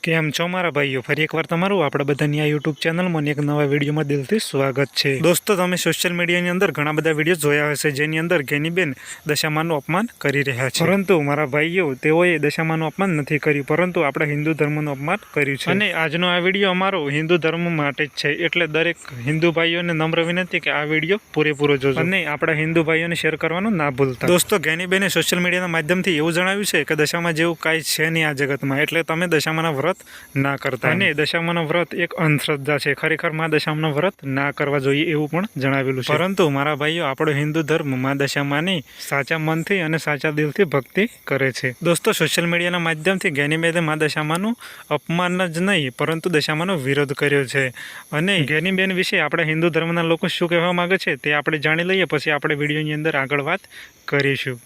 કેમ છો મારા ભાઈઓ, ફરી એકવાર તમારું આપણા બધાની આ યુટ્યુબ ચેનલમાં એક નવા વિડીયોમાં દિલથી સ્વાગત છે। દોસ્તો, તમે સોશિયલ મીડિયાની અંદર ઘણા બધા વિડીયો જોયા હશે જેની અંદર ગેનીબેન દશામાનું અપમાન કરી રહ્યા છે, પરંતુ મારા ભાઈઓ તેઓએ દશામાનું અપમાન નથી કર્યું, પરંતુ આપણા હિન્દુ ધર્મનું અપમાન કર્યું છે। અને આજનો આ વિડીયો અમારો હિન્દુ ધર્મ માટે જ છે, એટલે દરેક હિન્દુ ભાઈઓને નમ્ર વિનંતી કે આ વિડીયો પૂરેપૂરો જોજો અને આપણા હિન્દુ ભાઈઓને શેર કરવાનું ના ભૂલતા। દોસ્તો, ગેનીબેને સોશિયલ મીડિયાના માધ્યમથી એવું જણાવ્યું છે કે દશામાં જેવું કાંઈ છે નહીં આ જગતમાં, એટલે તમે દશામાના વ્રત ના કરતા, અને દશામાનો વ્રત એક અંધશ્રદ્ધા છે। ખરેખર માં દશામાનો વ્રત ના કરવા જોઈએ એવું પણ જણાવેલું છે, પરંતુ મારા ભાઈઓ આપણો હિન્દુ ધર્મ માં દશામાની સાચા મનથી અને સાચા દિલથી ભક્તિ કરે છે। દોસ્તો, સોશિયલ મીડિયાના માધ્યમથી ગેનીબેને માં દશામાનું અપમાન જ નહીં પરંતુ દશામાનો વિરોધ કર્યો છે, અને ગેનીબેન વિશે આપણા હિન્દુ ધર્મના લોકો શું કહેવા માંગે છે તે આપણે જાણી લઈએ, પછી આપણે વિડીયોની અંદર આગળ વાત કરીશું।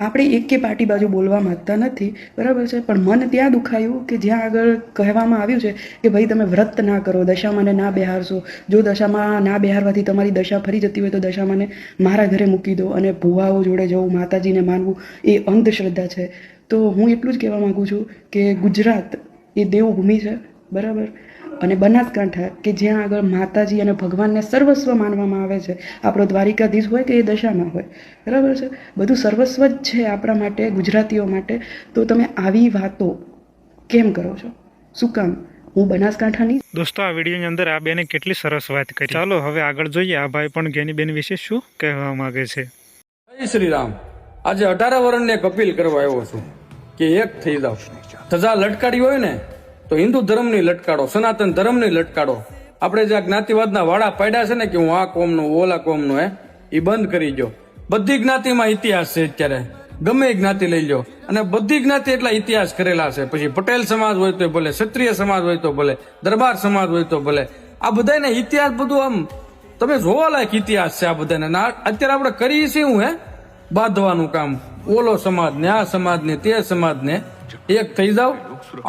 આપણે એક કે પાર્ટી બાજુ બોલવા માંગતા નથી, બરાબર છે, પણ મન ત્યાં દુખાયું કે જ્યાં આગળ કહેવામાં આવ્યું છે કે ભાઈ તમે વ્રત ના કરો, દશામાને ના બેહારશો, જો દશામાં ના બેહારવાથી તમારી દશા ફરી જતી હોય તો દશામાને મારા ઘરે મૂકી દો અને ભુવાઓ જોડે જવું, માતાજીને માનવું એ અંધશ્રદ્ધા છે। તો હું એટલું જ કહેવા માગું છું કે ગુજરાત એ દેવભૂમિ છે, બરાબર, અને બનાસકાંઠા કે જ્યાં આગળ માતાજી અને ભગવાનને સર્વસ્વ માનવામાં આવે છે, આપણો દ્વારિકાધીશ હોય કે એ દશામાં હોય, બરાબર છે, બધું સર્વસ્વ જ છે આપણા માટે, ગુજરાતીઓ માટે। તો તમે આવી વાતો કેમ કરો છો, શું કામ? હું બનાસકાંઠાની। દોસ્તો, આ વિડીયોની અંદર આ બેને કેટલી સરસ વાત કરી, ચાલો હવે આગળ જોઈએ આ ભાઈ પણ ગેનીબેન વિશે શું કહેવા માંગે છે। જય શ્રી રામ। આજે 18 વર્ષને અપીલ કરવા આવ્યો છું કે એક થઈ જાવ। સજા લટકાડી હોય ને તો હિન્દુ ધર્મની લટકાડો, સનાતન ધર્મની લટકાડો। આપણે જે જ્ઞાતિવાદના વાળા પાડ્યા છે ને કે હું આ કોમનો ઓલા કોમનો એ બંધ કરી દો। બધી જ્ઞાતિમાં ઇતિહાસ છે અત્યારે, ગમે એ જ્ઞાતિ લઈ લો, અને બધી જ્ઞાતિ એટલા ઇતિહાસ કરેલા છે। પછી પટેલ સમાજ હોય તો ભલે, ક્ષત્રિય સમાજ હોય તો ભલે, દરબાર સમાજ હોય તો ભલે, આ બધાને ઇતિહાસ બધું આમ તમે જોવા લાયક ઇતિહાસ છે આ બધાને। અત્યારે આપણે કરીએ છીએ હું બાંધવાનું કામ, ઓલો સમાજ ને આ સમાજ ને તે સમાજ ને એક થઈ જાવ,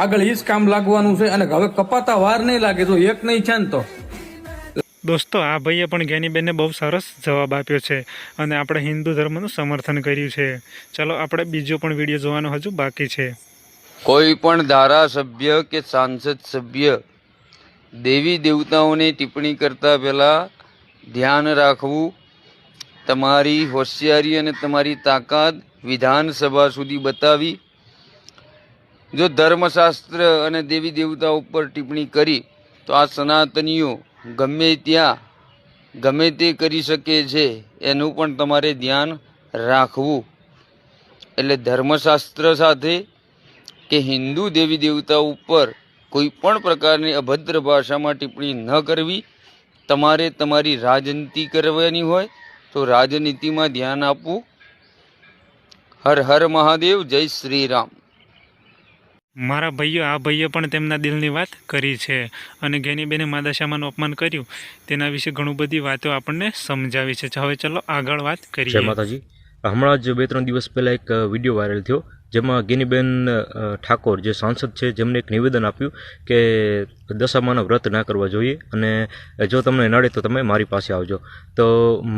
આગળ ઈ જ કામ લાગવાનું છે, અને હવે કપાતા વાર નહીં લાગે જો એક નહીં છે ને તો। દોસ્તો, આ ભાઈએ પણ ગેનીબેનને બહુ સરસ જવાબ આપ્યો છે અને આપણે હિન્દુ ધર્મનું સમર્થન કર્યું છે। ચલો આપણે બીજો પણ વિડીયો જોવાનો હજુ બાકી છે। કોઈ પણ ધારાસભ્ય કે સાંસદ સભ્ય દેવી દેવતાઓને ટિપ્પણી કરતા પહેલા ધ્યાન રાખવું, તમારી હોશિયારી અને તમારી તાકાત વિધાનસભા સુધી બતાવી। જો ધર્મશાસ્ત્ર અને દેવી દેવતા ઉપર ટિપ્પણી કરી તો આ સનાતનીઓ ગમે ત્યાં ગમે તે કરી શકે છે, એનું પણ તમારે ધ્યાન રાખવું। એટલે ધર્મશાસ્ત્ર સાથે કે હિન્દુ દેવી દેવતા ઉપર કોઈ પણ પ્રકારની અભદ્ર ભાષામાં ટિપ્પણી ન કરવી। તમારે તમારી રાજનીતિ કરવાની હોય તો રાજનીતિમાં ધ્યાન આપવું। હર હર મહાદેવ, જય શ્રી રામ। મારા ભાઈઓ, આ ભાઈએ પણ તેમના દિલની વાત કરી છે અને ગેનીબેને મા દશામાનું અપમાન કર્યું તેના વિશે ઘણું બધી વાતો આપણને સમજાવી છે। હવે ચલો આગળ વાત કરીએ। જય માતાજી। હમણાં જ 2-3 દિવસ પહેલાં એક વિડીયો વાયરલ થયો જેમાં ગેનીબેન ઠાકોર જે સાંસદ છે જેમને એક નિવેદન આપ્યું કે દશામાના વ્રત ના કરવા જોઈએ અને જો તમને નડે તો તમે મારી પાસે આવજો। તો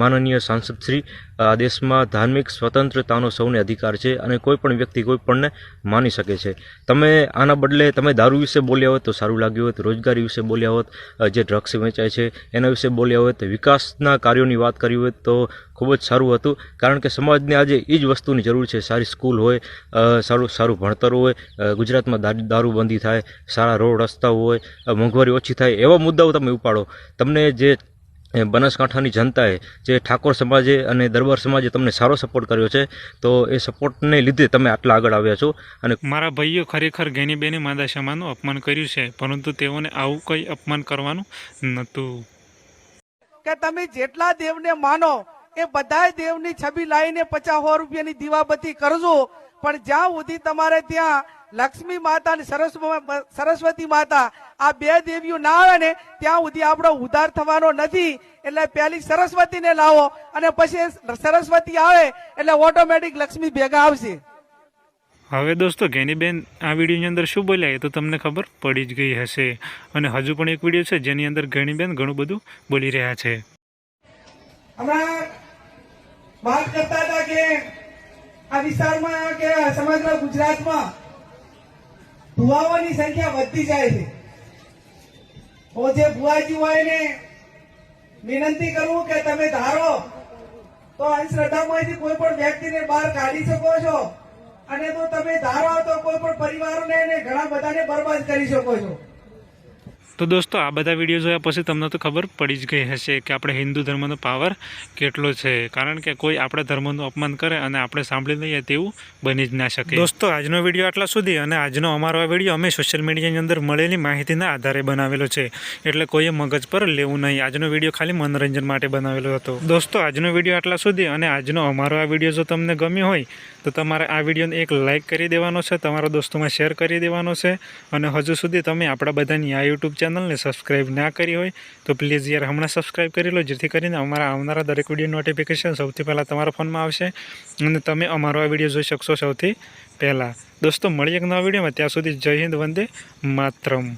માનનીય સાંસદ શ્રી, આ દેશમાં ધાર્મિક સ્વતંત્રતાનો સૌને અધિકાર છે અને કોઈ પણ વ્યક્તિ કોઈ પણને માની શકે છે। તમે આના બદલે તમે દારૂ વિશે બોલ્યા હોત તો સારું લાગ્યું હોત, રોજગારી વિશે બોલ્યા હોત, જે ડ્રગ્સ વેચાય છે એના વિશે બોલ્યા હોત, વિકાસના કાર્યોની વાત કરી હોત તો ખૂબ જ સારું હતું। કારણ કે સમાજને આજે એ જ વસ્તુની જરૂર છે, સારી સ્કૂલ હોય, સારું ભણતર હોય, ગુજરાતમાં દારૂબંધી થાય, સારા રોડ રસ્તાઓ હોય, મોંઘવારી ઓછી થાય, એવા મુદ્દાઓ તમે ઉપાડો। તમને જે બનાસકાંઠાની જનતાએ, જે ઠાકોર સમાજે અને દરબાર સમાજે તમને સારો સપોર્ટ કર્યો છે, તો એ સપોર્ટને લીધે તમે આટલા આગળ આવ્યા છો। અને મારા ભાઈઓ, ખરેખર ગેનીબેને મા દશામાનું અપમાન કર્યું છે, પરંતુ તેઓને આવું કંઈ અપમાન કરવાનું નહોતું। કે તમે જેટલા દેવને માનો એ બધા દેવની છબી લાવીને 50-100 રૂપિયાની દીવાબત્તી કરજો, પણ જ્યાં સુધી તમારે ત્યાં લક્ષ્મી માતા અને સરસ્વતી માતા આ બે દેવીઓ ના આવે ને ત્યાં સુધી આપણો ઉદ્ધાર થવાનો નથી। એટલે પહેલી સરસ્વતીને લાવો અને પછી સરસ્વતી આવે એટલે ઓટોમેટિક લક્ષ્મી ભેગા આવશે। હવે દોસ્તો, ગેનીબેન આ વિડીયોની અંદર શું બોલ્યા એ તો તમને ખબર પડી જ ગઈ હશે, અને હજુ પણ એક વિડીયો છે જેની અંદર ગેનીબેન ઘણું બધું બોલી રહ્યા છે। હમણાં વાત કરતા હતા કે આ વિસ્તારમાં કે સમગ્ર ગુજરાતમાં ભુવાઓની સંખ્યા વધતી જાય છે. હું જે ભુવાજી હોય ને વિનંતી કરું કે તમે ધારો તો અંધશ્રદ્ધામાંથી કોઈ પણ વ્યક્તિને બહાર કાઢી શકો છો, અને તો તમે ધારો તો કોઈ પણ પરિવારોને અને ઘણા બધાને બરબાદ કરી શકો છો. તો દોસ્તો આ બધા વિડીયો જોયા પછી તમને તો ખબર પડી જ ગઈ હશે કે આપણે હિન્દુ ધર્મનો પાવર કેટલો છે, કારણ કે કોઈ આપણા ધર્મનું અપમાન કરે અને આપણે સાંભળી લઈએ તેવું બની જ ના શકે. દોસ્તો આજનો વિડીયો આટલા સુધી, અને આજનો અમારો આ વિડીયો અમે સોશિયલ મીડિયાની અંદર મળેલી માહિતીના આધારે બનાવેલો છે, એટલે કોઈએ મગજ પર લેવું નહીં. આજનો વિડીયો ખાલી મનોરંજન માટે બનાવેલો હતો. દોસ્તો આજનો વિડીયો આટલા સુધી, અને આજનો અમારો આ વિડીયો જો તમને ગમ્યો હોય તો તમારે આ વિડીયોને એક લાઇક કરી દેવાનો છે, તમારા દોસ્તોમાં શેર કરી દેવાનો છે, અને હજુ સુધી તમે આપણા બધાની આ યુટ્યુબ ચેનલને સબસ્ક્રાઈબ ના કરી હોય તો પ્લીઝ યાર હમણાં સબસ્ક્રાઈબ કરી લો, જેથી કરીને અમારા આવનારા દરેક વિડીયો નોટિફિકેશન સૌથી પહેલાં તમારા ફોનમાં આવશે અને તમે અમારો આ વિડીયો જોઈ શકશો સૌથી પહેલાં. દોસ્તો મળીએ એક નવા વિડીયોમાં, ત્યાં સુધી જય હિન્દ, વંદે માતરમ.